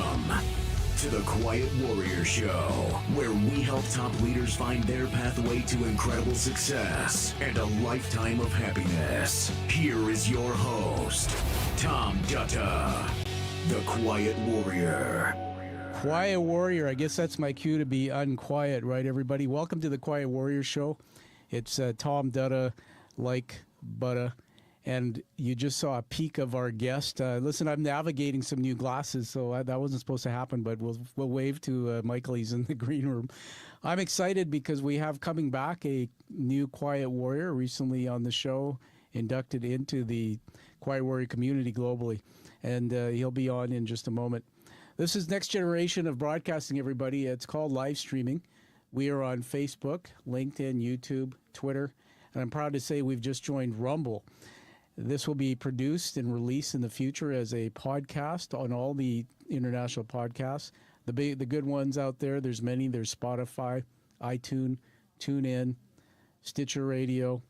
Welcome to the Quiet Warrior Show, where we help top leaders find their pathway to incredible success and a lifetime of happiness. Here is your host, Tom Dutta, the Quiet Warrior. Quiet Warrior, I guess that's my cue to be unquiet, right, everybody? Welcome to the Quiet Warrior Show. It's Tom Dutta, like Butta, and you just saw a peek of our guest. Listen, I'm navigating some new glasses, so that wasn't supposed to happen, but we'll wave to Michael. He's in the green room. I'm excited because we have coming back a new Quiet Warrior recently on the show, inducted into the Quiet Warrior community globally, and he'll be on in just a moment. This is next generation of broadcasting, everybody. It's called live streaming. We are on Facebook, LinkedIn, YouTube, Twitter, and I'm proud to say we've just joined Rumble. This will be produced and released in the future as a podcast on all the international podcasts. The good ones out there, there's many. There's Spotify, iTunes, TuneIn, Stitcher Radio,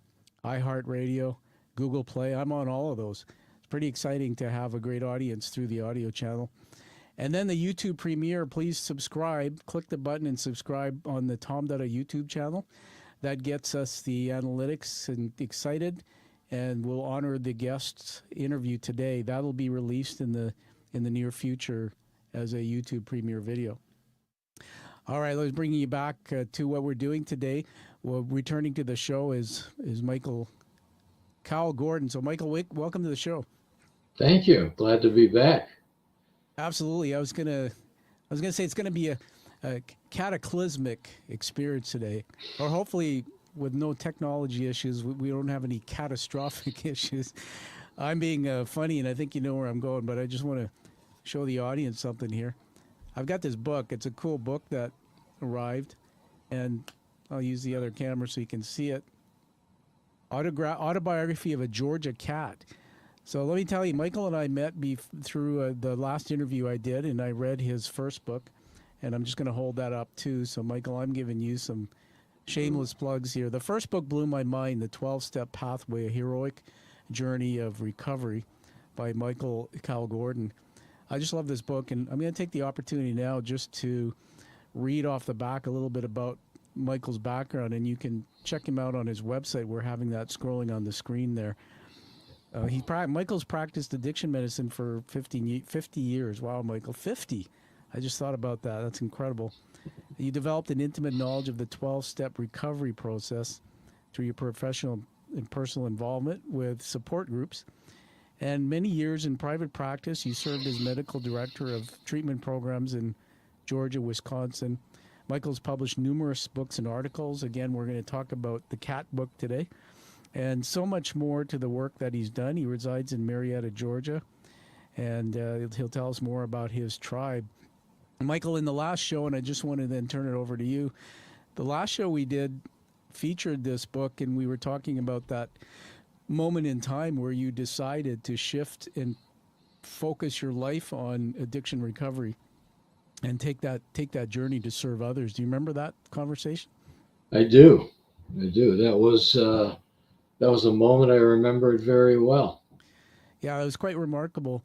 iHeartRadio, Google Play. I'm on all of those. It's pretty exciting to have a great audience through the audio channel. And then the YouTube premiere, please subscribe. Click the button and subscribe on the Tom Dutta YouTube channel. That gets us the analytics and excited. And we'll honor the guest's interview today. That'll be released in the near future as a YouTube premiere video. All right, let's bring you back to what we're doing today. Well, returning to the show is Michael Cowl Gordon. So, Michael, welcome to the show. Thank you. Glad to be back. Absolutely. I was gonna say it's gonna be a cataclysmic experience today, or hopefully, with no technology issues, we don't have any catastrophic issues. I'm being funny, and I think you know where I'm going, but I just want to show the audience something here. I've got this book. It's a cool book that arrived, and I'll use the other camera so you can see it. Autobiography of a Georgia Cat. So let me tell you, Michael and I met through the last interview I did, and I read his first book, and I'm just going to hold that up too. So, Michael, I'm giving you some shameless plugs here. The first book blew my mind, The 12-Step Pathway, A Heroic Journey of Recovery by Michael Cowl Gordon. I just love this book, and I'm going to take the opportunity now just to read off the back a little bit about Michael's background, and you can check him out on his website. We're having that scrolling on the screen there. Michael's practiced addiction medicine for 50 years. Wow, Michael, 50. I just thought about that. That's incredible. You developed an intimate knowledge of the 12-step recovery process through your professional and personal involvement with support groups. And many years in private practice, you served as medical director of treatment programs in Georgia, Wisconsin. Michael's published numerous books and articles. Again, we're going to talk about the cat book today. And so much more to the work that he's done. He resides in Marietta, Georgia, and he'll tell us more about his tribe. Michael, in the last show, and I just want to then turn it over to you, the last show we did featured this book, and we were talking about that moment in time where you decided to shift and focus your life on addiction recovery and take that journey to serve others. Do you remember that conversation? I do. That was a moment I remembered very well. Yeah, it was quite remarkable.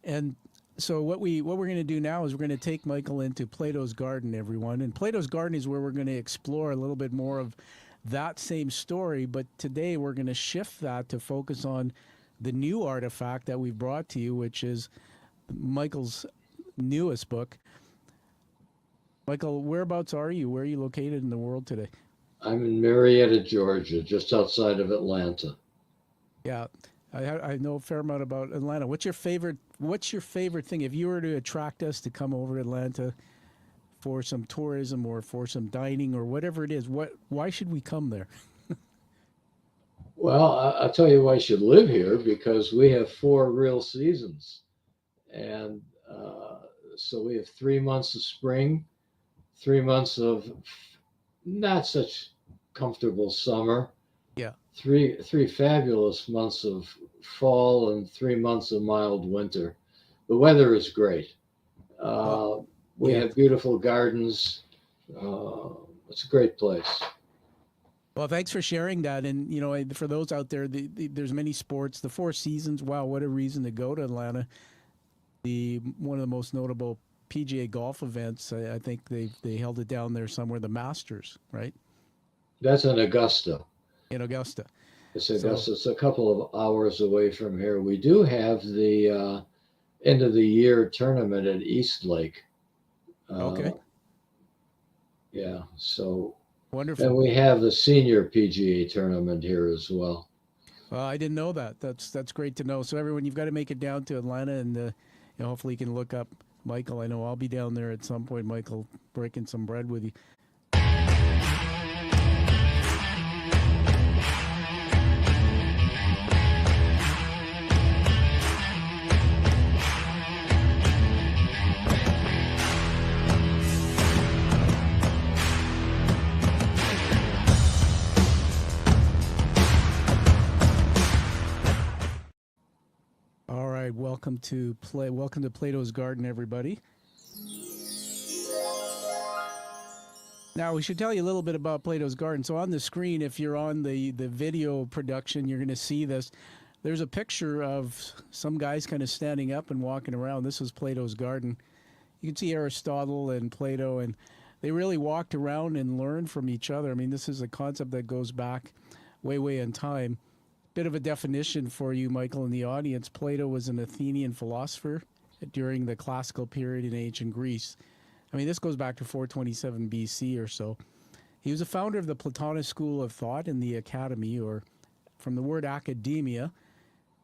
And so what we're going to do now is we're going to take Michael into Plato's Garden, everyone. And Plato's Garden is where we're going to explore a little bit more of that same story. But today we're going to shift that to focus on the new artifact that we've brought to you, which is Michael's newest book. Michael, whereabouts are you? Where are you located in the world today? I'm in Marietta, Georgia, just outside of Atlanta. Yeah, I know a fair amount about Atlanta. What's your favorite thing? If you were to attract us to come over to Atlanta for some tourism or for some dining or whatever it is, why should we come there? Well, I'll tell you why you should live here, because we have 4 real seasons. And so we have 3 months of spring, 3 months of not such comfortable summer. Yeah. Three fabulous months of fall and 3 months of mild winter. The weather is great. We have beautiful gardens. It's a great place. Well, thanks for sharing that. And, you know, for those out there, there's many sports. The Four Seasons, wow, what a reason to go to Atlanta. One of the most notable PGA golf events. I think they held it down there somewhere, the Masters, right? That's in Augusta. In Augusta. It's So Augusta. It's a couple of hours away from here. We do have the end of the year tournament at East Lake. okay, Yeah. So, and wonderful. we have the senior PGA tournament here as well. I didn't know that. That's great to know. So everyone, you've got to make it down to Atlanta, and hopefully you can look up Michael. I know I'll be down there at some point, Michael, breaking some bread with you. All right, welcome to Plato's Garden, everybody. Now, we should tell you a little bit about Plato's Garden. So on the screen, if you're on the video production, you're going to see this. There's a picture of some guys kind of standing up and walking around. This was Plato's Garden. You can see Aristotle and Plato, and they really walked around and learned from each other. I mean, this is a concept that goes back way in time. Bit of a definition for you, Michael, in the audience. Plato was an Athenian philosopher during the classical period in ancient Greece. I mean, this goes back to 427 BC or so. He was a founder of the Platonic school of thought in the academy, or from the word academia,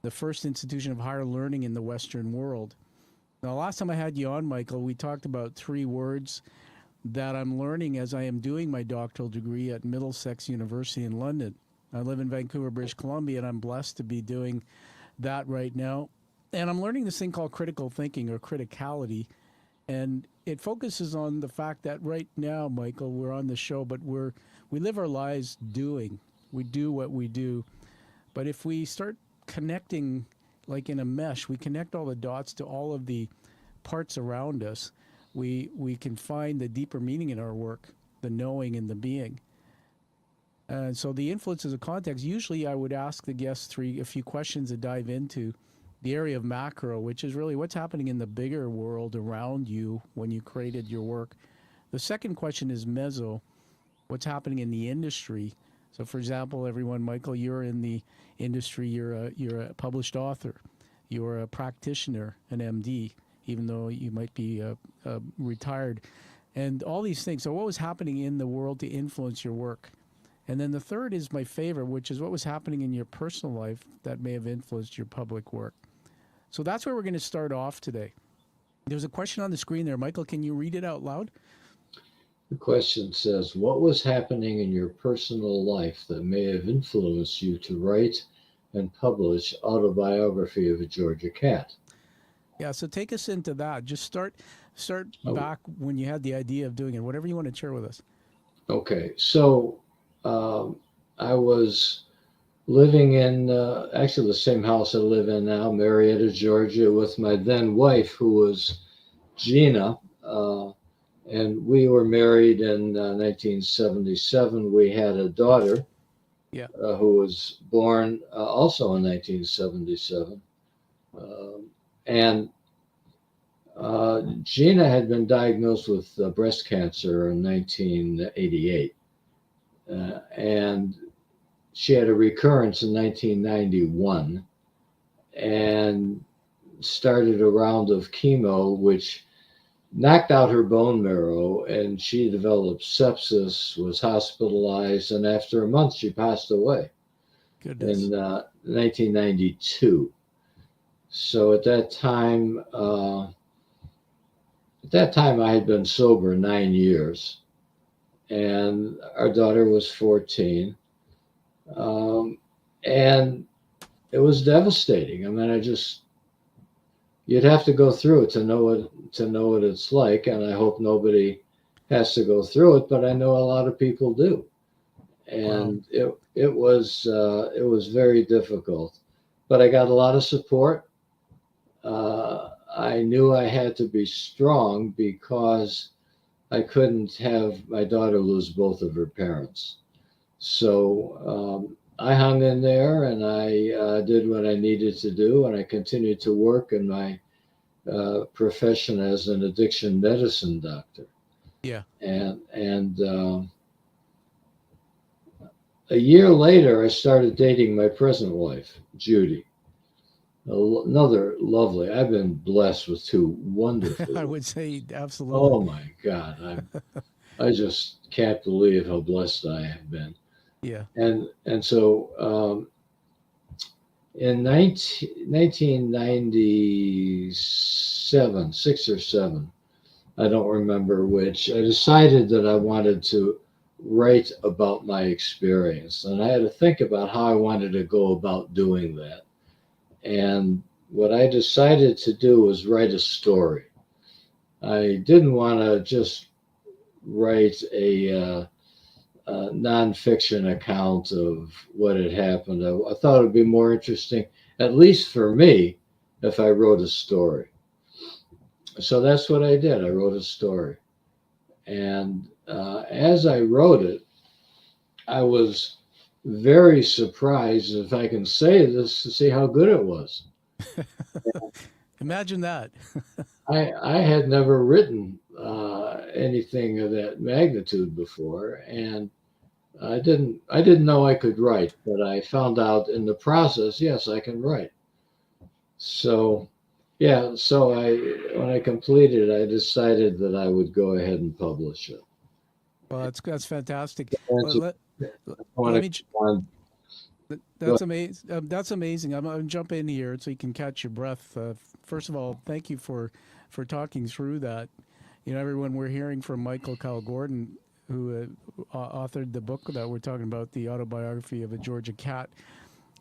the first institution of higher learning in the Western world. Now, last time I had you on, Michael, we talked about 3 words that I'm learning as I am doing my doctoral degree at Middlesex University in London. I live in Vancouver, British Columbia, and I'm blessed to be doing that right now. And I'm learning this thing called critical thinking, or criticality. And it focuses on the fact that right now, Michael, we're on the show, but we live our lives doing. We do what we do. But if we start connecting, like in a mesh, we connect all the dots to all of the parts around us, we can find the deeper meaning in our work, the knowing and the being. And so the influences of context, usually I would ask the guests a few questions to dive into the area of macro, which is really what's happening in the bigger world around you when you created your work. The second question is meso, what's happening in the industry. So for example, everyone, Michael, you're in the industry, you're a published author, you're a practitioner, an MD, even though you might be retired, and all these things. So what was happening in the world to influence your work? And then the third is my favorite, which is what was happening in your personal life that may have influenced your public work. So that's where we're going to start off today. There's a question on the screen there. Michael, can you read it out loud? The question says, what was happening in your personal life that may have influenced you to write and publish Autobiography of a Georgia Cat? Yeah, so take us into that. Just start back when you had the idea of doing it, whatever you want to share with us. Okay, so I was living in actually the same house I live in now, Marietta, Georgia, with my then wife, who was Gina, and we were married in 1977. We had a daughter, who was born also in 1977, and Gina had been diagnosed with breast cancer in 1988. And she had a recurrence in 1991 and started a round of chemo, which knocked out her bone marrow, and she developed sepsis, was hospitalized, and after a month, she passed away. Goodness. In 1992. So at that time, I had been sober 9 years. And our daughter was 14. And it was devastating. I mean, you'd have to go through it to know what it's like. And I hope nobody has to go through it, but I know a lot of people do. And wow. It was very difficult, but I got a lot of support. I knew I had to be strong because I couldn't have my daughter lose both of her parents. So I hung in there, and I did what I needed to do, and I continued to work in my profession as an addiction medicine doctor. Yeah. And a year later, I started dating my present wife, Judy. Another lovely. I've been blessed with two I wonderful. would say absolutely. Oh my God, I just can't believe how blessed I have been. Yeah. And so in 1997, 6 or 7, I don't remember which, I decided that I wanted to write about my experience. And I had to think about how I wanted to go about doing that. And what I decided to do was write a story. I didn't want to just write a nonfiction account of what had happened. I thought it would be more interesting, at least for me, if I wrote a story. So that's what I did. I wrote a story. And as I wrote it, I was very surprised, if I can say this, to see how good it was. Imagine that. I had never written anything of that magnitude before, and I didn't know I could write, but I found out in the process, yes, I can write. So yeah, so I when I completed, I decided that I would go ahead and publish it. Well, that's fantastic. And Well, so let, I want let to me. go on. Go That's amazing. That's amazing. I'm gonna jump in here so you can catch your breath. First of all, thank you for talking through that. You know, everyone, we're hearing from Michael Cowl Gordon, who authored the book that we're talking about, the autobiography of a Georgia cat,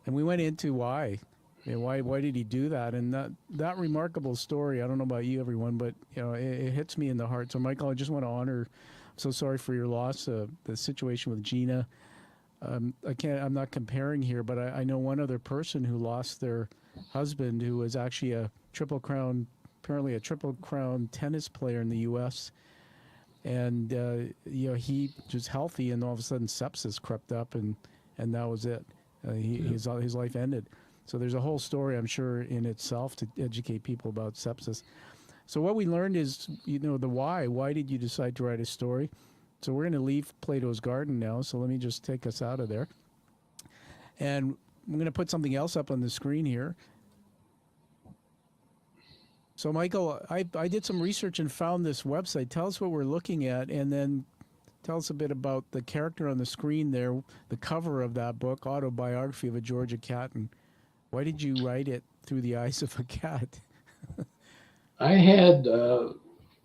and we went into why. You know, why did he do that? And that remarkable story. I don't know about you, everyone, but you know, it hits me in the heart. So, Michael, I just want to honor. So sorry for your loss. The situation with Gina. I can't. I'm not comparing here, but I know one other person who lost their husband, who was actually a triple crown, apparently a triple crown tennis player in the U.S. And you know, he was healthy, and all of a sudden sepsis crept up, and that was it. His life ended. So there's a whole story, I'm sure, in itself to educate people about sepsis. So what we learned is, you know, the why. Why did you decide to write a story? So we're going to leave Plato's Garden now. So let me just take us out of there. And I'm going to put something else up on the screen here. So, Michael, I did some research and found this website. Tell us what we're looking at, and then tell us a bit about the character on the screen there, the cover of that book, Autobiography of a Georgia Cat. And why did you write it through the eyes of a cat? I had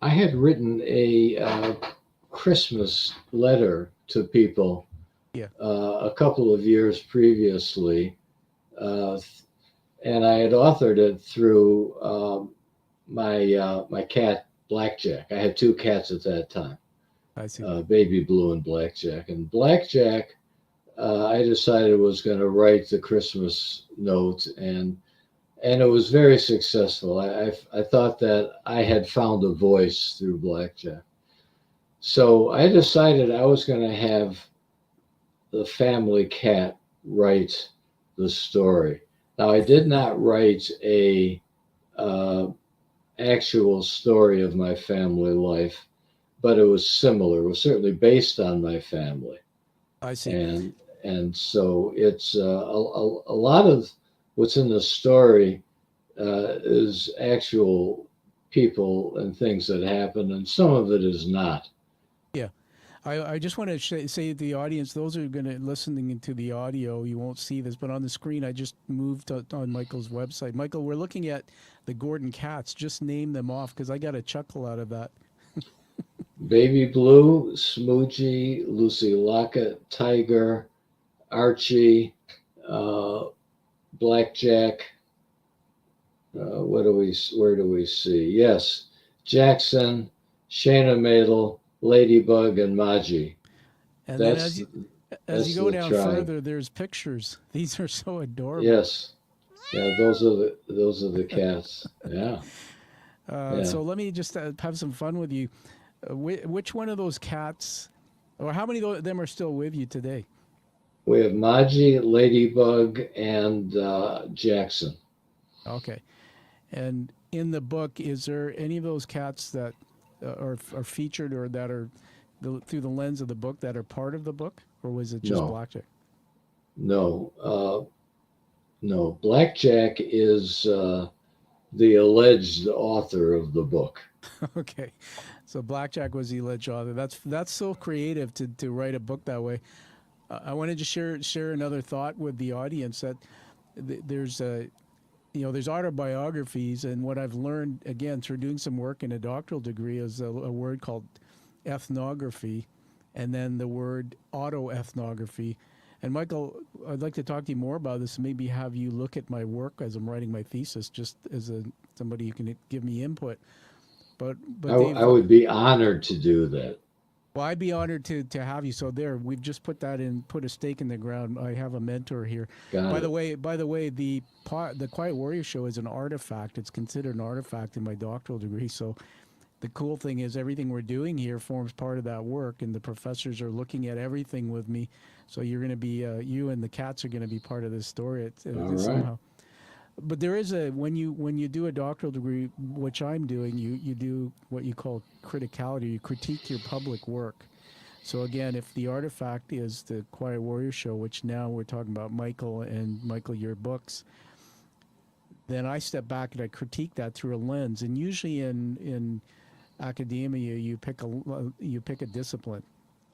I had written a Christmas letter to people Yeah, a couple of years previously, uh, and I had authored it through my cat Blackjack. I had two cats at that time, I see. Baby Blue and Blackjack. And Blackjack, I decided was going to write the Christmas note, and it was very successful. I thought that I had found a voice through Blackjack. So I decided I was going to have the family cat write the story. Now, I did not write a uh, actual story of my family life, but it was similar. It was certainly based on my family, I see. and and so it's a lot of what's in the story is actual people and things that happen, and some of it is not. Yeah. I just want to say to the audience, those who are going to listening to the audio, you won't see this, but on the screen, I just moved on Michael's website. Michael, we're looking at the Gordon cats. Just name them off because I got a chuckle out of that. Baby Blue, Smoochie, Lucy Lockett, Tiger, Archie, uh, Blackjack. Where do we see? Yes, Jackson, Shayna Madel, Ladybug, and Maji. And then That's as you that's go the down tribe. further, there's pictures. These are so adorable. Yes, yeah, those are the cats. Yeah, yeah. So let me just have some fun with you. Which one of those cats, or how many of them are still with you today? We have Maji, Ladybug, and Jackson. Okay. And in the book, is there any of those cats that are featured or that are through the lens of the book that are part of the book, or was it just No, Blackjack? no, no. Blackjack is the alleged author of the book. Okay, so Blackjack was the alleged author. That's so creative to write a book that way. I wanted to share another thought with the audience that there's a there's autobiographies, and what I've learned again through doing some work in a doctoral degree is a word called ethnography, and then the word autoethnography. And Michael, I'd like to talk to you more about this, and maybe have you look at my work as I'm writing my thesis, just as somebody who can give me input. But Dave, I would be honored to do that. well, I'd be honored to have you. So there, we've just put a stake in the ground. I have a mentor here. Got By it. the way, the Quiet Warrior Show is an artifact. It's considered an artifact in my doctoral degree. So the cool thing is everything we're doing here forms part of that work, and the professors are looking at everything with me. So you're going to be you and the cats are going to be part of this story All right. somehow. But there is a when you do a doctoral degree, which I'm doing, you do what you call criticality. You critique your public work. So again, if the artifact is the Quiet Warrior Show, which now we're talking about Michael and Michael, your books, then I step back and I critique that through a lens. And usually in academia, you pick a discipline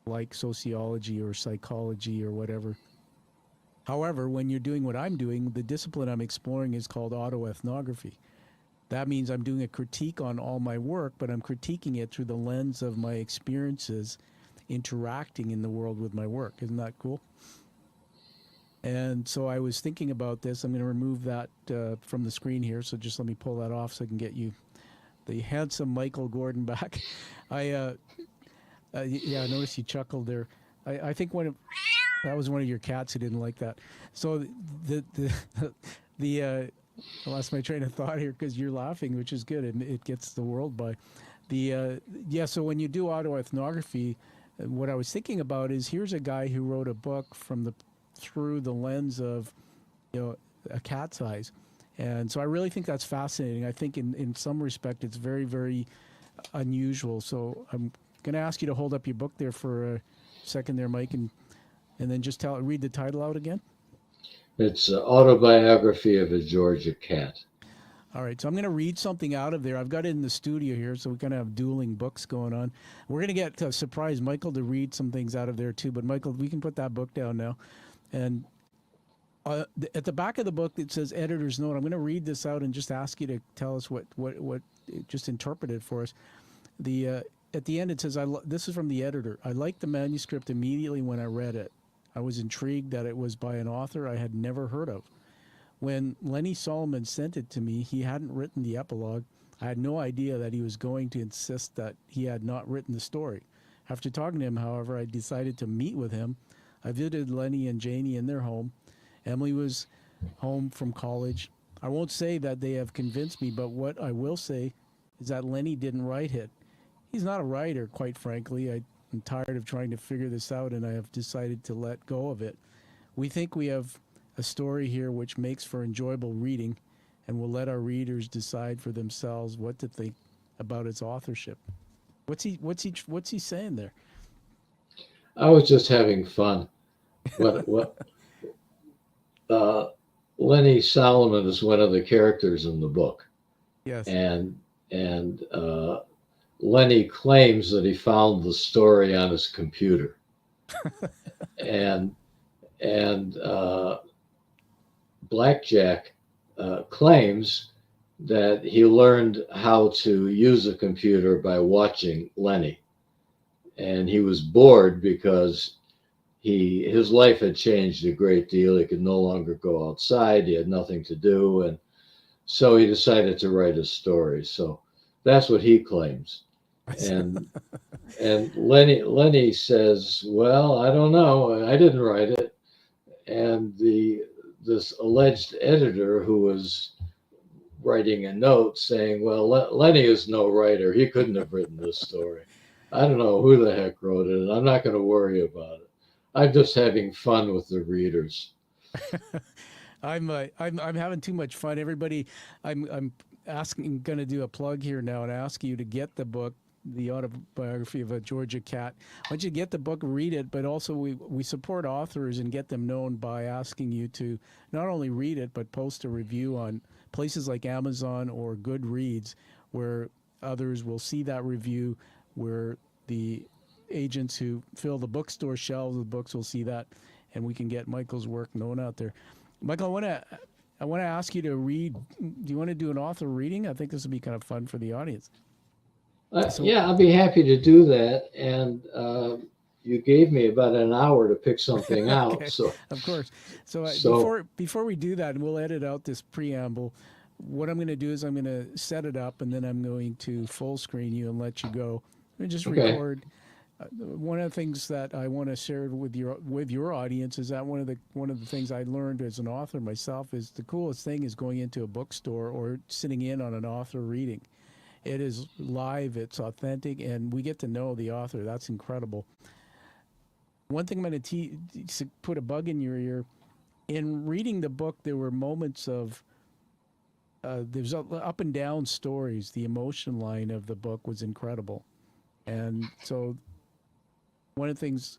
like sociology or psychology or whatever. However, when you're doing what I'm doing, the discipline I'm exploring is called autoethnography. That means I'm doing a critique on all my work, but I'm critiquing it through the lens of my experiences interacting in the world with my work. Isn't that cool? And so I was thinking about this. I'm going to remove that from the screen here. So just let me pull that off so I can get you the handsome Michael Gordon back. Yeah, I noticed you chuckled there. I think that was one of your cats who didn't like that. So I lost my train of thought here because you're laughing, which is good, and it gets the world by. So when you do autoethnography, what I was thinking about is here's a guy who wrote a book through the lens of a cat's eyes, and so I really think that's fascinating. I think in some respect it's very, very unusual. So I'm going to ask you to hold up your book there for a second there, Mike, and then just read the title out again. It's Autobiography of a Georgia Cat. All right, so I'm going to read something out of there. I've got it in the studio here, so we kind of have dueling books going on. We're going to get to surprise Michael to read some things out of there too. But Michael, we can put that book down now. And at the back of the book, it says editor's note. I'm going to read this out and just ask you to tell us what just interpret it for us. At the end, it says, this is from the editor. I liked the manuscript immediately when I read it. I was intrigued that it was by an author I had never heard of. When Lenny Solomon sent it to me, he hadn't written the epilogue. I had no idea that he was going to insist that he had not written the story. After talking to him, however, I decided to meet with him. I visited Lenny and Janie in their home. Emily was home from college. I won't say that they have convinced me, but what I will say is that Lenny didn't write it. He's not a writer, quite frankly. I'm tired of trying to figure this out, and I have decided to let go of it. We think we have a story here which makes for enjoyable reading, and we'll let our readers decide for themselves what to think about its authorship. What's he saying there? I was just having fun. Lenny Solomon is one of the characters in the book. Yes. And Lenny claims that he found the story on his computer. and Blackjack claims that he learned how to use a computer by watching Lenny. And he was bored because his life had changed a great deal. He could no longer go outside. He had nothing to do. And so he decided to write a story. So that's what he claims. And Lenny says, well, I don't know. I didn't write it. And this alleged editor who was writing a note saying, well, Lenny is no writer. He couldn't have written this story. I don't know who the heck wrote it, and I'm not going to worry about it. I'm just having fun with the readers. I'm having too much fun. Everybody, I'm going to do a plug here now and ask you to get the book, The Autobiography of a Georgia Cat. I want you to get the book, read it, but also we support authors and get them known by asking you to not only read it, but post a review on places like Amazon or Goodreads, where others will see that review, where the agents who fill the bookstore shelves with books will see that, and we can get Michael's work known out there. Michael, I want to ask you to read. Do you want to do an author reading? I think this would be kind of fun for the audience. Yeah, I'll be happy to do that. And you gave me about an hour to pick something out. Okay, So, of course. So, before we do that, and we'll edit out this preamble, what I'm going to do is I'm going to set it up, and then I'm going to full screen you and let you go. And just record. One of the things that I want to share with your audience is that one of the things I learned as an author myself is the coolest thing is going into a bookstore or sitting in on an author reading. It is live, it's authentic, and we get to know the author. That's incredible. One thing I'm going to put a bug in your ear. In reading the book, there were moments of there's up and down stories. The emotion line of the book was incredible, and so one of the things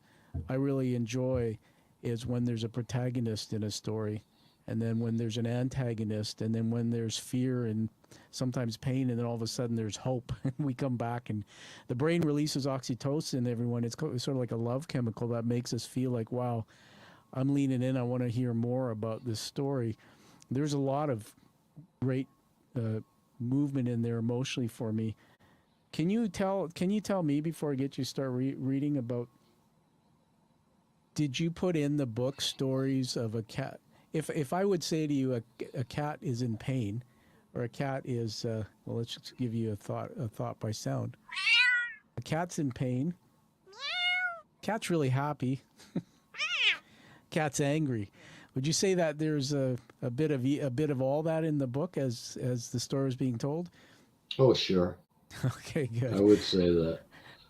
I really enjoy is when there's a protagonist in a story, and then when there's an antagonist, and then when there's fear and sometimes pain, and then all of a sudden there's hope. We come back, and the brain releases oxytocin, everyone. It's sort of like a love chemical that makes us feel like, wow, I'm leaning in. I want to hear more about this story. There's a lot of great movement in there emotionally for me. Can you tell me before I get you start reading about, did you put in the book stories of a cat? If I would say to you a cat is in pain, or a cat is well, let's just give you a thought by sound. A cat's in pain. Cat's really happy. Cat's angry. Would you say that there's a bit of all that in the book as the story is being told? Oh, sure. Okay, good. I would say that.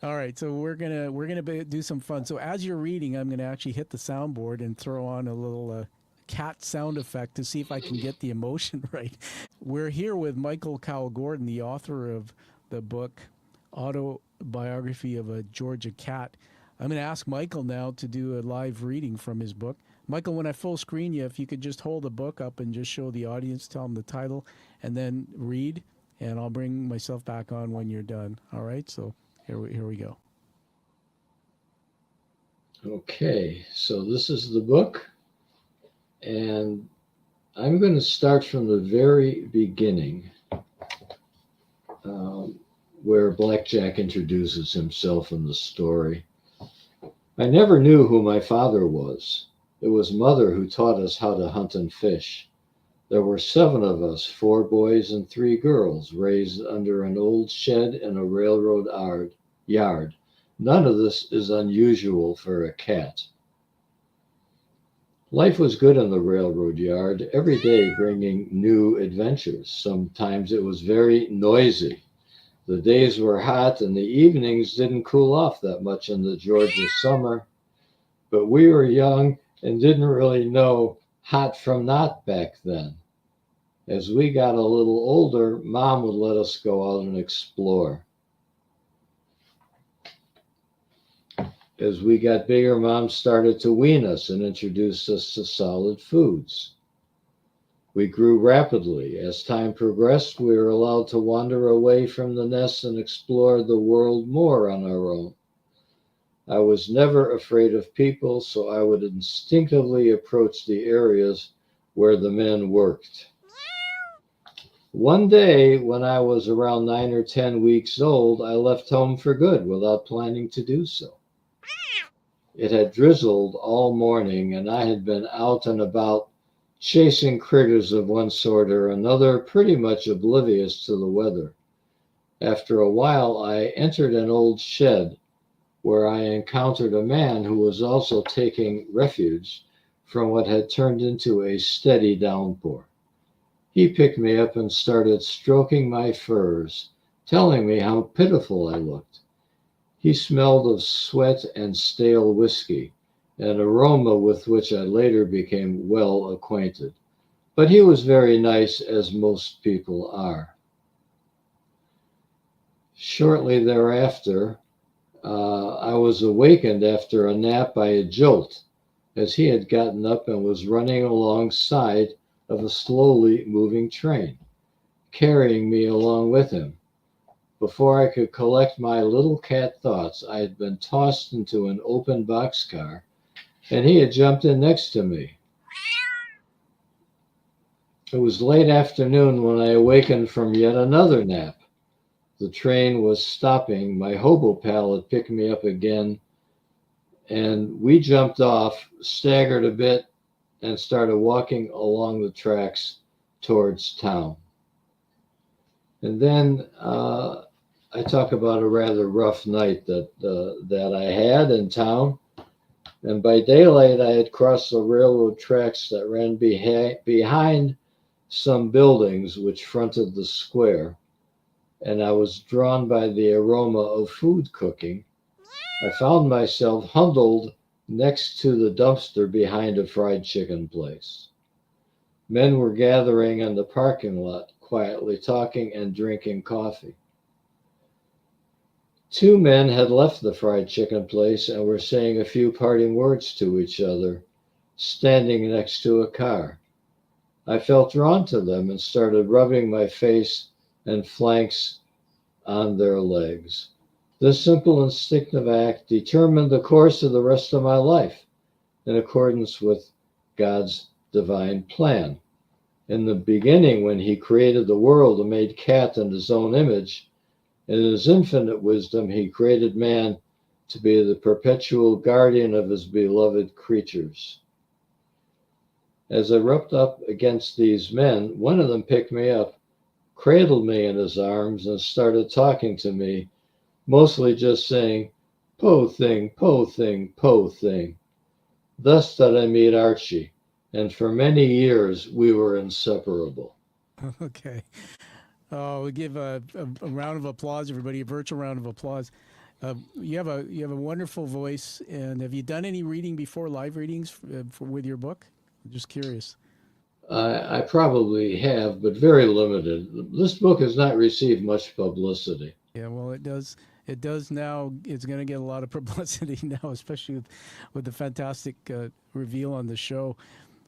All right, so we're gonna do some fun. So as you're reading, I'm gonna actually hit the soundboard and throw on a little cat sound effect to see if I can get the emotion right. We're here with Michael Cowl Gordon, the author of the book Autobiography of a Georgia Cat. I'm going to ask Michael now to do a live reading from his book. Michael, when I full screen you, if you could just hold the book up and just show the audience, tell them the title, and then read, and I'll bring myself back on when you're done. All right, so here we go. Okay, so this is the book, and I'm going to start from the very beginning, where Blackjack introduces himself in the story. I never knew who my father was. It was Mother who taught us how to hunt and fish. There were 7 of us, 4 boys and 3 girls, raised under an old shed in a railroad yard. None of this is unusual for a cat. Life was good in the railroad yard, every day bringing new adventures. Sometimes it was very noisy. The days were hot and the evenings didn't cool off that much in the Georgia summer. But we were young and didn't really know hot from not back then. As we got a little older, Mom would let us go out and explore. As we got bigger, Mom started to wean us and introduced us to solid foods. We grew rapidly. As time progressed, we were allowed to wander away from the nest and explore the world more on our own. I was never afraid of people, so I would instinctively approach the areas where the men worked. One day, when I was around 9 or 10 weeks old, I left home for good without planning to do so. It had drizzled all morning, and I had been out and about chasing critters of one sort or another, pretty much oblivious to the weather. After a while, I entered an old shed where I encountered a man who was also taking refuge from what had turned into a steady downpour. He picked me up and started stroking my furs, telling me how pitiful I looked. He smelled of sweat and stale whiskey, an aroma with which I later became well acquainted. But he was very nice, as most people are. Shortly thereafter, I was awakened after a nap by a jolt, as he had gotten up and was running alongside of a slowly moving train, carrying me along with him. Before I could collect my little cat thoughts, I had been tossed into an open boxcar, and he had jumped in next to me. It was late afternoon when I awakened from yet another nap. The train was stopping. My hobo pal had picked me up again, and we jumped off, staggered a bit, and started walking along the tracks towards town. And then I talk about a rather rough night that I had in town. And by daylight, I had crossed the railroad tracks that ran behind some buildings which fronted the square. And I was drawn by the aroma of food cooking. I found myself huddled next to the dumpster behind a fried chicken place. Men were gathering in the parking lot, quietly talking and drinking coffee. Two men had left the fried chicken place and were saying a few parting words to each other, standing next to a car. I felt drawn to them and started rubbing my face and flanks on their legs. This simple instinctive act determined the course of the rest of my life in accordance with God's divine plan. In the beginning, when he created the world and made cat in his own image, in his infinite wisdom, he created man to be the perpetual guardian of his beloved creatures. As I rubbed up against these men, one of them picked me up, cradled me in his arms, and started talking to me, mostly just saying, "Po thing, po thing, po thing." Thus did I meet Archie, and for many years we were inseparable. Okay. Oh, we give a round of applause, everybody, a virtual round of applause. You have a wonderful voice, and have you done any reading before, live readings with your book? I'm just curious. I probably have, but very limited. This book has not received much publicity. Yeah, well, it does. It does now. It's going to get a lot of publicity now, especially with the fantastic reveal on the show.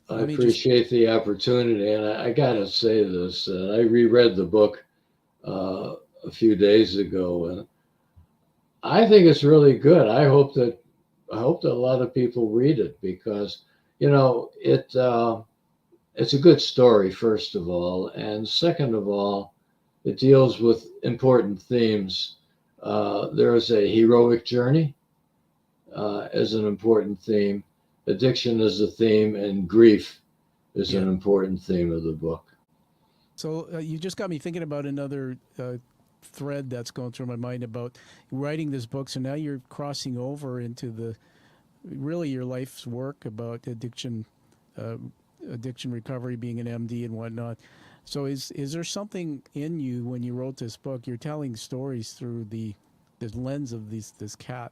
I Let me just. appreciate the opportunity, and I got to say this. I reread the book a few days ago, and I think it's really good. I hope that a lot of people read it because it's a good story, first of all, and second of all, it deals with important themes. There is a heroic journey as an important theme. Addiction is a theme, and grief is Yeah. an important theme of the book. So you just got me thinking about another thread that's going through my mind about writing this book. So now you're crossing over into really your life's work about uh, addiction recovery, being an MD and whatnot. So is there something in you when you wrote this book? You're telling stories through the lens of this cat,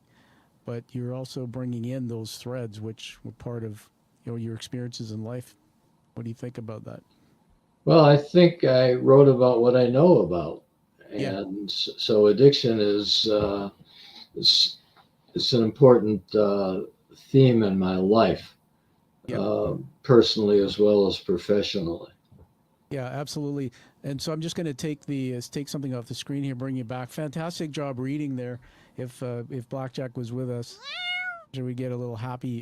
but you're also bringing in those threads which were part of your experiences in life. What do you think about that? Well, I think I wrote about what I know about, Yeah. and so addiction is it's an important theme in my life, Yeah. personally as well as professionally. Yeah, absolutely. And so I'm just going to take something off the screen here, bring you back. Fantastic job reading there. If Blackjack was with us, should we get a little happy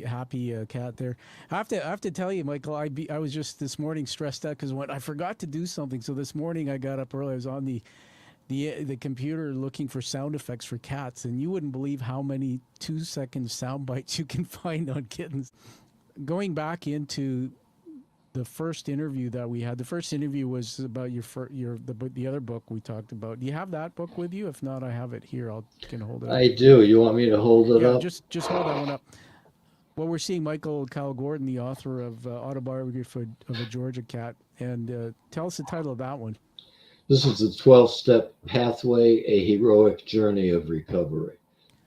cat there? I have to tell you, Michael, I was just this morning stressed out because when I forgot to do something. So this morning I got up early. I was on the computer looking for sound effects for cats, and you wouldn't believe how many 2-second sound bites you can find on kittens. Going back into the first interview that we had. The first interview was about the other book we talked about. Do you have that book with you? If not, I have it here. I can hold it up. I do. You want me to hold it Yeah, up? just hold that one up. Well, we're seeing Michael Cowl Gordon, the author of Autobiography of a Georgia Cat, and tell us the title of that one. This is the 12-step pathway, a heroic journey of recovery.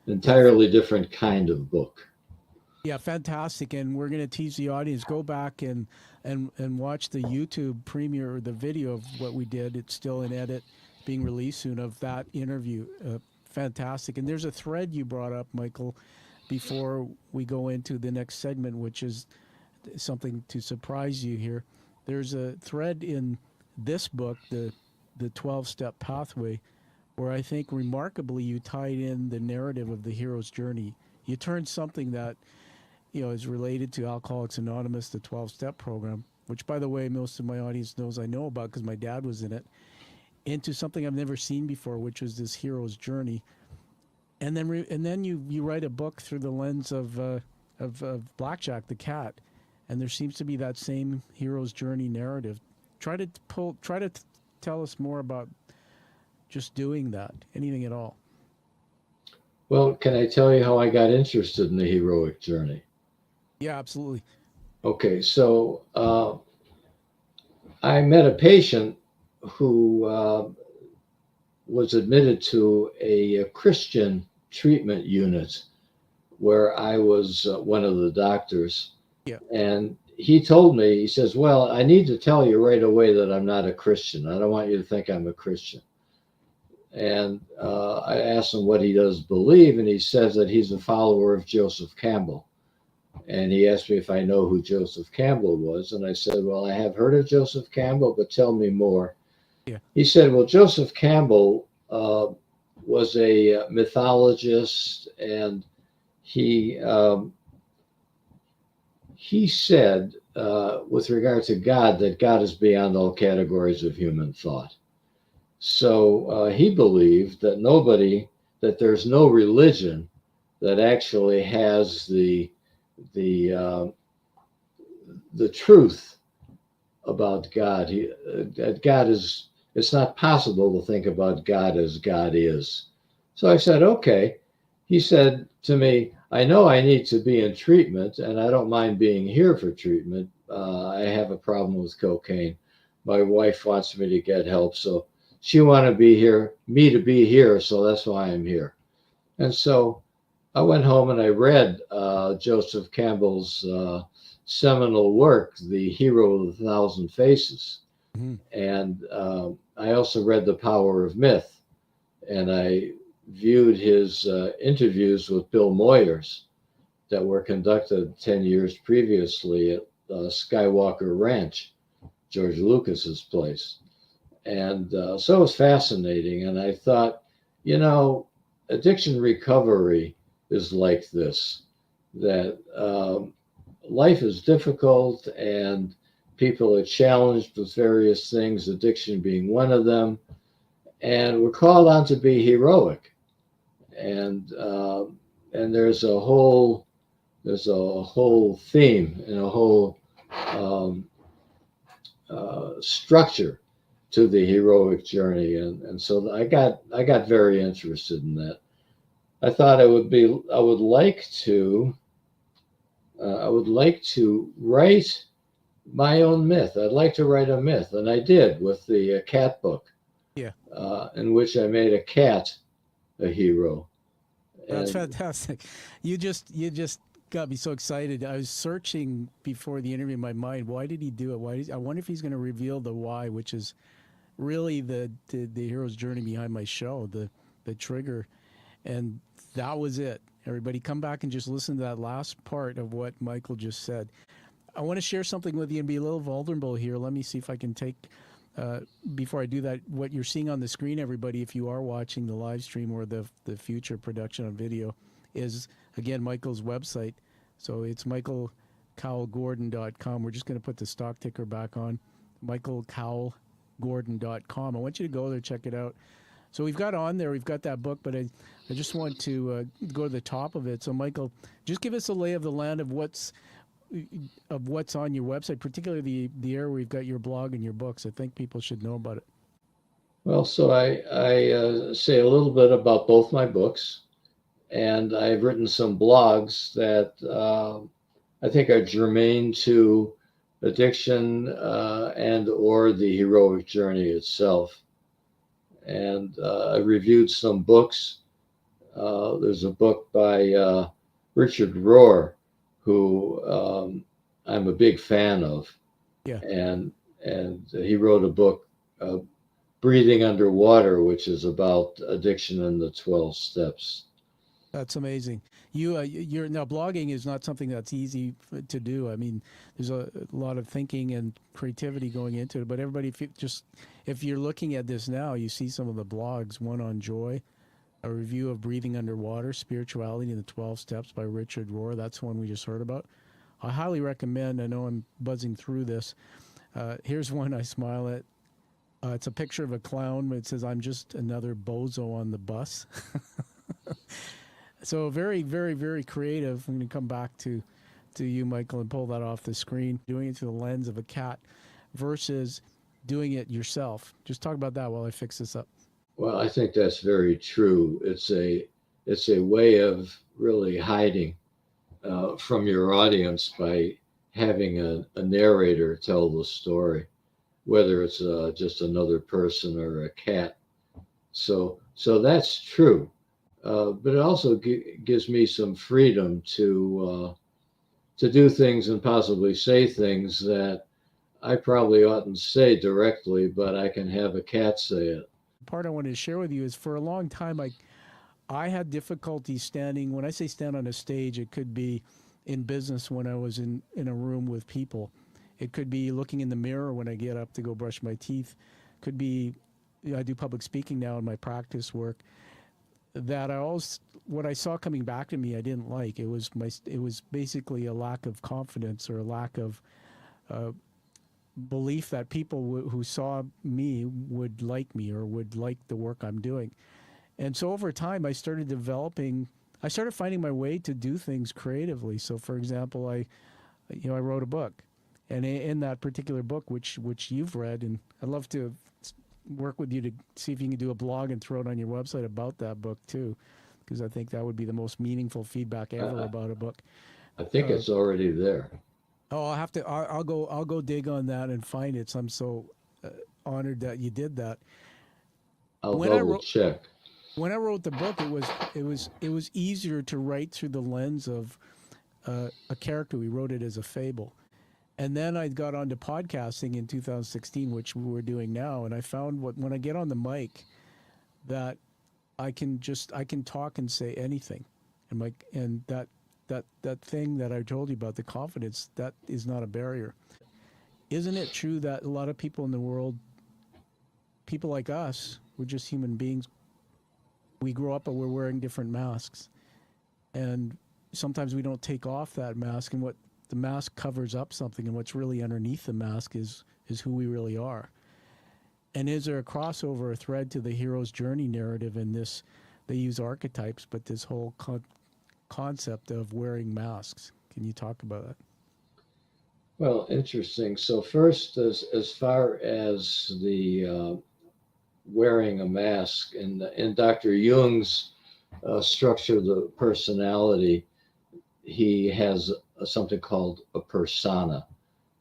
Entirely different kind of book. Yeah, fantastic. And we're going to tease the audience. Go back and watch the YouTube premiere, the video of what we did. It's still in edit. being released soon of that interview. Fantastic. And there's a thread you brought up, Michael, before we go into the next segment, which is something to surprise you here. There's a thread in this book, the 12-step pathway, where I think remarkably you tied in the narrative of the hero's journey. You turned something that is related to Alcoholics Anonymous, the 12-step program, which, by the way, most of my audience knows I know about because my dad was in it, into something I've never seen before, which was this hero's journey. And then you write a book through the lens of Blackjack the cat, and there seems to be that same hero's journey narrative. Try to tell us more about just doing that, anything at all. Well, can I tell you how I got interested in the heroic journey? Yeah, absolutely. Okay, so I met a patient who was admitted to a Christian treatment unit where I was one of the doctors. Yeah. And he told me, he says, well, I need to tell you right away that I'm not a Christian. I don't want you to think I'm a Christian. And I asked him what he does believe, and he says that he's a follower of Joseph Campbell. And he asked me if I know who Joseph Campbell was. And I said, well, I have heard of Joseph Campbell, but tell me more. Yeah. He said, well, Joseph Campbell was a mythologist, and he said, with regard to God, that God is beyond all categories of human thought. So he believed that there's no religion that actually has the truth about God. It's not possible to think about God as God is. So I said, okay. He said to me, I know I need to be in treatment, and I don't mind being here for treatment. I have a problem with cocaine. My wife wants me to get help, so she wanted me to be here, so that's why I'm here. And so I went home and I read Joseph Campbell's seminal work, The Hero of the Thousand Faces. Mm-hmm. And I also read The Power of Myth. And I viewed his interviews with Bill Moyers that were conducted 10 years previously at Skywalker Ranch, George Lucas's place. And so it was fascinating. And I thought, addiction recovery is like this, that life is difficult and people are challenged with various things, addiction being one of them. And we're called on to be heroic. And there's a whole theme and a whole structure to the heroic journey, and so I got very interested in that. I thought I would like to write my own myth. I'd like to write a myth, and I did with the cat book. Yeah. In which I made a cat a hero. That's fantastic. You just got me so excited. I was searching before the interview in my mind. Why did he do it? I wonder if he's going to reveal the why, which is really the hero's journey behind my show, the trigger. And that was it. Everybody come back and just listen to that last part of what Michael just said. I want to share something with you and be a little vulnerable here. Let me see if I can take, before I do that, what you're seeing on the screen, everybody, if you are watching the live stream or the future production on video, is, again, Michael's website. So it's michaelcowlgordon.com. We're just going to put the stock ticker back on, michaelcowlgordon.com. I want you to go there, check it out. So we've got that book, but I just want to go to the top of it. So, Michael, just give us a lay of the land of what's on your website, particularly the area where you've got your blog and your books. I think people should know about it. Well, so I say a little bit about both my books, and I've written some blogs that I think are germane to addiction and or the heroic journey itself. And I reviewed some books. There's a book by Richard Rohr, who I'm a big fan of. Yeah. And he wrote a book Breathing Underwater, which is about addiction in the 12 steps. That's amazing. You're now blogging is not something that's easy to do. I mean, there's a lot of thinking and creativity going into it. But everybody, if you're looking at this now, you see some of the blogs. One on joy, a review of Breathing Underwater, Spirituality and the 12 Steps by Richard Rohr. That's one we just heard about. I highly recommend. I know I'm buzzing through this. Here's one I smile at. It's a picture of a clown. It says, "I'm just another bozo on the bus." So very, very, very creative. I'm going to come back to you, Michael, and pull that off the screen. Doing it through the lens of a cat versus doing it yourself. Just talk about that while I fix this up. Well, I think that's very true. It's a way of really hiding from your audience by having a narrator tell the story, whether it's just another person or a cat. So that's true. But it also gives me some freedom to do things and possibly say things that I probably oughtn't say directly, but I can have a cat say it. Part I wanted to share with you is for a long time I had difficulty standing. When I say stand on a stage, it could be in business when I was in a room with people. It could be looking in the mirror when I get up to go brush my teeth. Could be I do public speaking now in my practice work. That what I saw coming back to me, I didn't like. It was basically a lack of confidence or a lack of belief that people who saw me would like me or would like the work I'm doing. And so over time, I started finding my way to do things creatively. So for example, I wrote a book, and in that particular book, which you've read, and I'd love to work with you to see if you can do a blog and throw it on your website about that book too, because I think that would be the most meaningful feedback ever about a book. I think it's already there. Oh, I'll have to. I'll go dig on that and find it. So I'm so honored that you did that. I'll double check. When I wrote the book, it was easier to write through the lens of a character. We wrote it as a fable. And then I got onto podcasting in 2016, which we were doing now. And I found when I get on the mic that I can talk and say anything. And that thing that I told you about, the confidence, that is not a barrier. Isn't it true that a lot of people in the world, people like us, we're just human beings. We grow up and we're wearing different masks. And sometimes we don't take off that mask, and what the mask covers up something, and what's really underneath the mask is who we really are. And is there a crossover, a thread to the hero's journey narrative in this? They use archetypes, but this whole concept of wearing masks. Can you talk about that? Well, interesting. So first, as far as the wearing a mask in Dr. Jung's structure of the personality, he has something called a persona,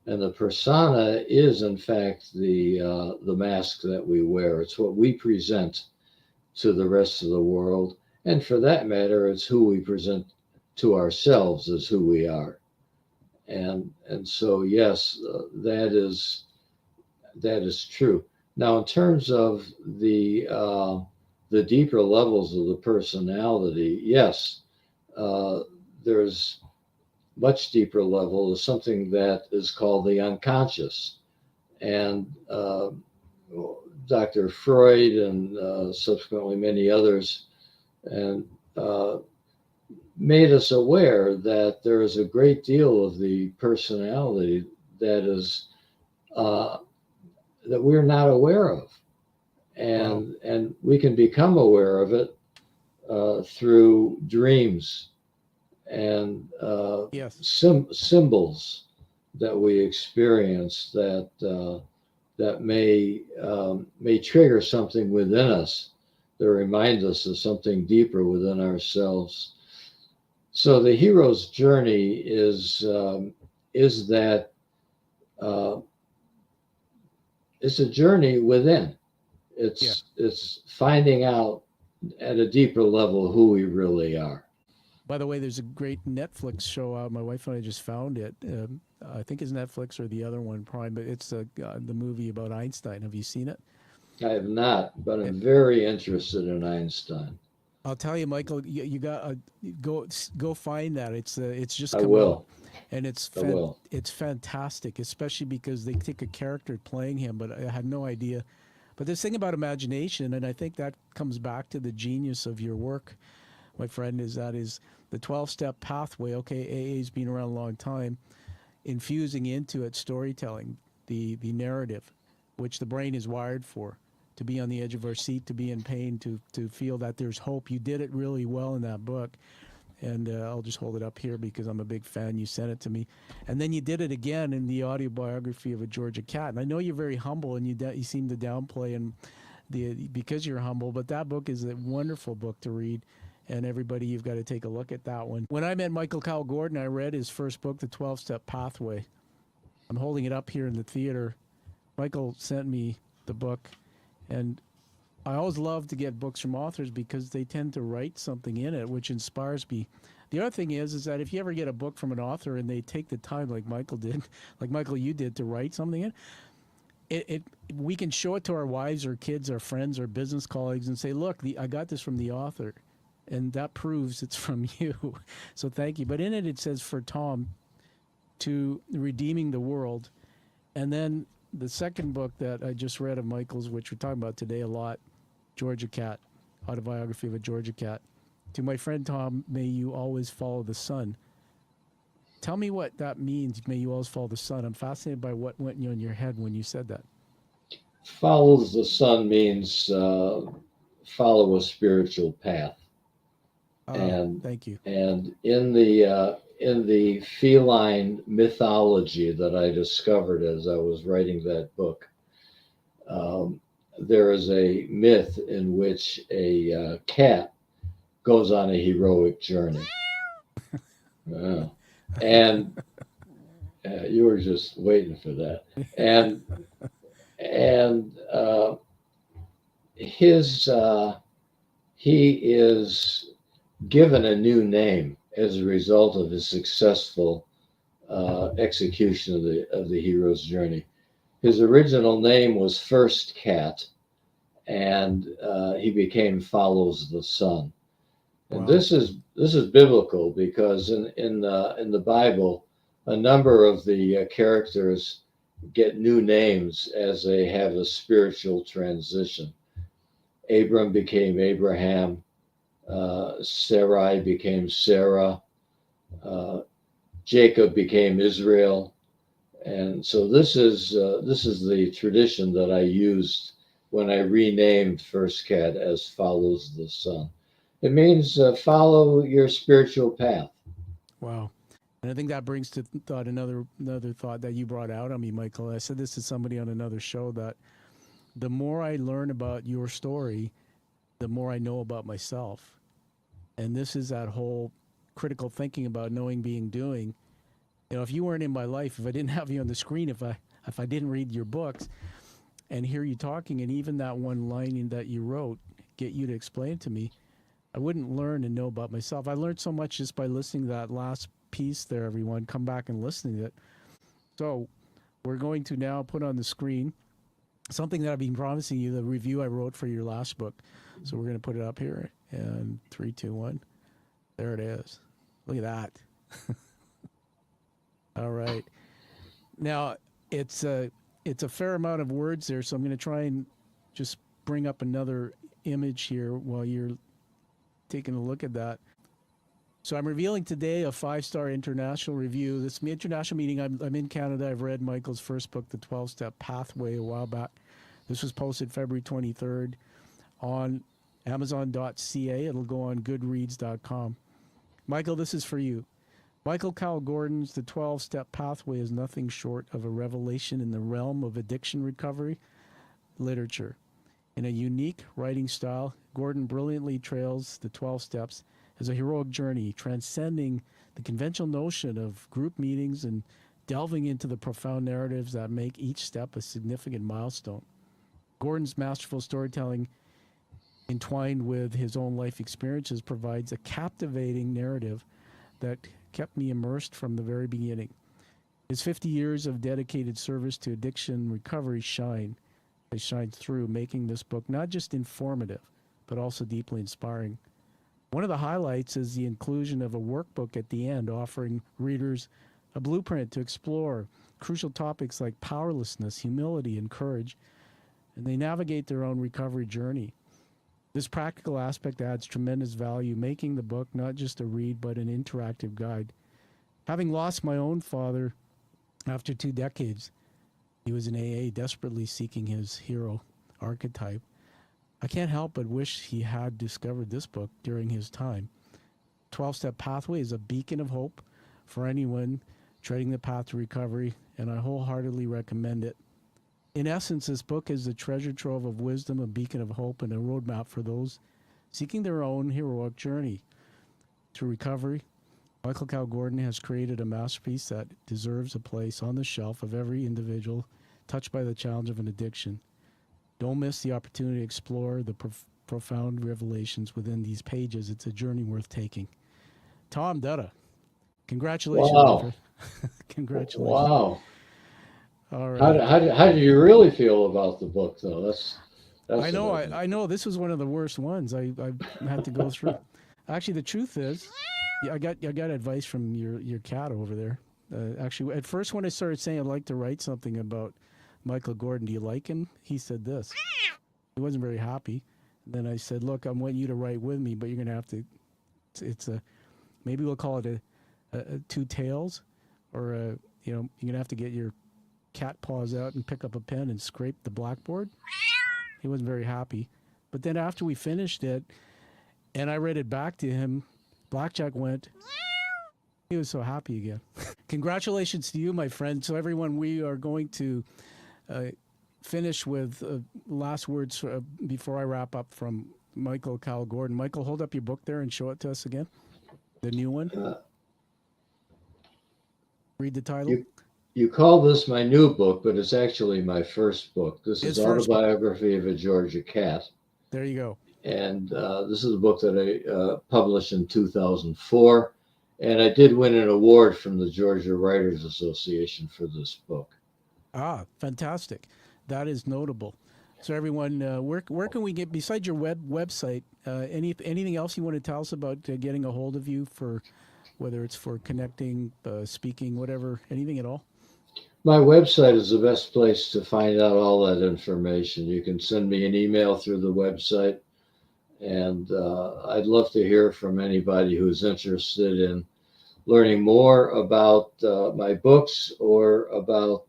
and the persona is in fact the mask that we wear. It's what we present to the rest of the world, and for that matter, it's who we present to ourselves as who we are. And so yes, that is true. Now, in terms of the deeper levels of the personality, yes, there's much deeper level is something that is called the unconscious. And Dr. Freud and subsequently many others and made us aware that there is a great deal of the personality that is that we're not aware of. And, wow. And we can become aware of it through dreams and yes. Symbols that we experience that may trigger something within us that remind us of something deeper within ourselves. So the hero's journey is that it's a journey within. It's finding out at a deeper level who we really are. By the way, there's a great Netflix show out. My wife and I just found it. I think it's Netflix or the other one, Prime, but it's the movie about Einstein. Have you seen it? I have not, but Eh, I'm very interested in Einstein. I'll tell you, Michael, you got go find that. It's just I come out, will. and I will. it's fantastic, especially because they take a character playing him, but I had no idea. But this thing about imagination, and I think that comes back to the genius of your work, my friend, is that is the 12-step pathway. Okay, AA's been around a long time, infusing into it storytelling, the narrative, which the brain is wired for, to be on the edge of our seat, to be in pain, to feel that there's hope. You did it really well in that book. And I'll just hold it up here because I'm a big fan. You sent it to me. And then you did it again in the autobiography of a Georgia cat. And I know you're very humble and you seem to downplay and because you're humble, but that book is a wonderful book to read. And everybody, you've got to take a look at that one. When I met Michael Cowl Gordon, I read his first book, The 12-Step Pathway. I'm holding it up here in the theater. Michael sent me the book, and I always love to get books from authors because they tend to write something in it which inspires me. The other thing is that if you ever get a book from an author and they take the time, like Michael did, like Michael you did, to write something in it, we can show it to our wives or kids or friends or business colleagues and say, look, I got this from the author, and that proves it's from you. So thank you. But in it says, for Tom, to redeeming the world. And then the second book that I just read of Michael's, which we're talking about today a lot, Georgia Cat, Autobiography of a Georgia Cat. To my friend Tom, may you always follow the sun. Tell me what that means, may you always follow the sun. I'm fascinated by what went in your head when you said that. Follows the sun means follow a spiritual path, Ah, and thank you. in the feline mythology that I discovered as I was writing that book, um, there is a myth in which a cat goes on a heroic journey. Uh, and you were just waiting for that. And and his he is given a new name as a result of his successful execution of the hero's journey. His original name was First Cat, and he became Follows the Sun. And Wow. this is biblical because in the Bible, a number of the characters get new names as they have a spiritual transition. Abram became Abraham. Sarai became Sarah. Uh, Jacob became Israel. And so this is the tradition that I used when I renamed First Cat as Follows the Sun. It means follow your spiritual path. Wow. And I think that brings to thought another thought that you brought out on me, Michael. I said this to somebody on another show, that the more I learn about your story, the more I know about myself. And this is that whole critical thinking about knowing, being, doing. You know, if you weren't in my life, if I didn't have you on the screen, if I didn't read your books and hear you talking, and even that one line that you wrote, get you to explain it to me, I wouldn't learn and know about myself. I learned so much just by listening to that last piece there, everyone. Come back and listen to it. So we're going to now put on the screen something that I've been promising you, the review I wrote for your last book. So we're going to put it up here. And 3, 2, 1. There it is. Look at that. All right. Now, it's a fair amount of words there, so I'm going to try and just bring up another image here while you're taking a look at that. So I'm revealing today a 5-star international review. This international meeting, I'm in Canada. I've read Michael's first book, The 12-Step Pathway, a while back. This was posted February 23rd on Amazon.ca. It'll go on Goodreads.com. Michael, this is for you. Michael Cowl Gordon's The 12-Step Pathway is nothing short of a revelation in the realm of addiction recovery literature. In a unique writing style, Gordon brilliantly trails the 12 steps as a heroic journey, transcending the conventional notion of group meetings and delving into the profound narratives that make each step a significant milestone. Gordon's masterful storytelling, entwined with his own life experiences, provides a captivating narrative that kept me immersed from the very beginning. His 50 years of dedicated service to addiction recovery shine shines through, making this book not just informative, but also deeply inspiring. One of the highlights is the inclusion of a workbook at the end, offering readers a blueprint to explore crucial topics like powerlessness, humility, and courage, and they navigate their own recovery journey. This practical aspect adds tremendous value, making the book not just a read, but an interactive guide. Having lost my own father after 2 decades, he was in AA, desperately seeking his hero archetype. I can't help but wish he had discovered this book during his time. 12-Step Pathway is a beacon of hope for anyone treading the path to recovery, and I wholeheartedly recommend it. In essence, this book is a treasure trove of wisdom, a beacon of hope, and a roadmap for those seeking their own heroic journey to recovery. Michael Cowl Gordon has created a masterpiece that deserves a place on the shelf of every individual touched by the challenge of an addiction. Don't miss the opportunity to explore the profound revelations within these pages. It's a journey worth taking. Tom Dutta, congratulations. Wow. Congratulations. Wow. All right. How do you really feel about the book, though? That's I know this was one of the worst ones I had to go through. Actually, the truth is, I got advice from your cat over there. Actually, at first when I started saying I'd like to write something about Michael Gordon, do you like him? He said this. He wasn't very happy. Then I said, look, I want you to write with me, but you're going to have to, it's a, maybe we'll call it a 2 tails, or you're going to have to get your cat paws out and pick up a pen and scrape the blackboard. He wasn't very happy. But then after we finished it, and I read it back to him, Blackjack went, he was so happy again. Congratulations to you, my friend. So everyone, we are going to finish with last words before I wrap up from Michael Cowl Gordon. Michael, hold up your book there and show it to us again. The new one. Read the title. You call this my new book, but it's actually my first book. This is Autobiography of a Georgia Cat. There you go. And this is a book that I published in 2004. And I did win an award from the Georgia Writers Association for this book. Ah, fantastic. That is notable. So everyone, where can we get, besides your website, anything else you want to tell us about getting a hold of you for, whether it's for connecting, speaking, whatever, anything at all? My website is the best place to find out all that information. You can send me an email through the website, and I'd love to hear from anybody who's interested in learning more about my books, or about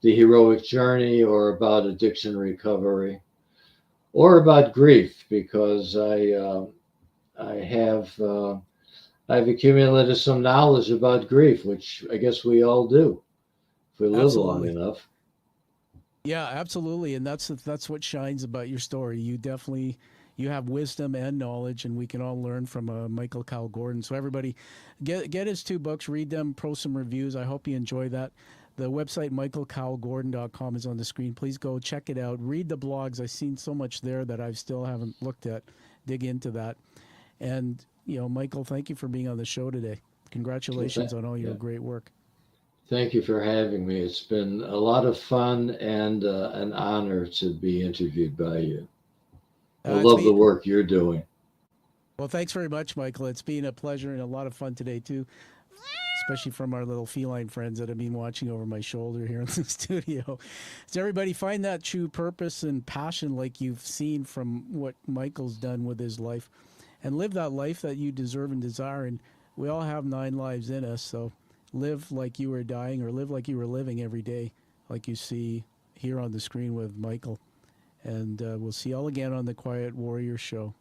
the heroic journey, or about addiction recovery, or about grief, because I've accumulated some knowledge about grief, which I guess we all do if we live long enough. Yeah, absolutely. And that's what shines about your story. You have wisdom and knowledge, and we can all learn from Michael Cowl Gordon. So everybody, get his 2 books, read them, post some reviews. I hope you enjoy that. The website, michaelcowlgordon.com, is on the screen. Please go check it out. Read the blogs. I've seen so much there that I still haven't looked at. Dig into that. And, Michael, thank you for being on the show today. Congratulations on all your great work. Thank you for having me. It's been a lot of fun and an honor to be interviewed by you. I love the work you're doing. Well, thanks very much, Michael. It's been a pleasure and a lot of fun today, too, especially from our little feline friends that have been watching over my shoulder here in the studio. So everybody, find that true purpose and passion like you've seen from what Michael's done with his life, and live that life that you deserve and desire. And we all have 9 lives in us, so live like you were dying, or live like you were living every day, like you see here on the screen with Michael. And we'll see you all again on the Quiet Warrior Show.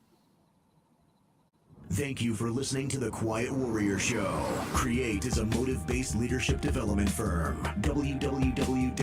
Thank you for listening to the Quiet Warrior Show. Create is a motive-based leadership development firm. www.kreat.ca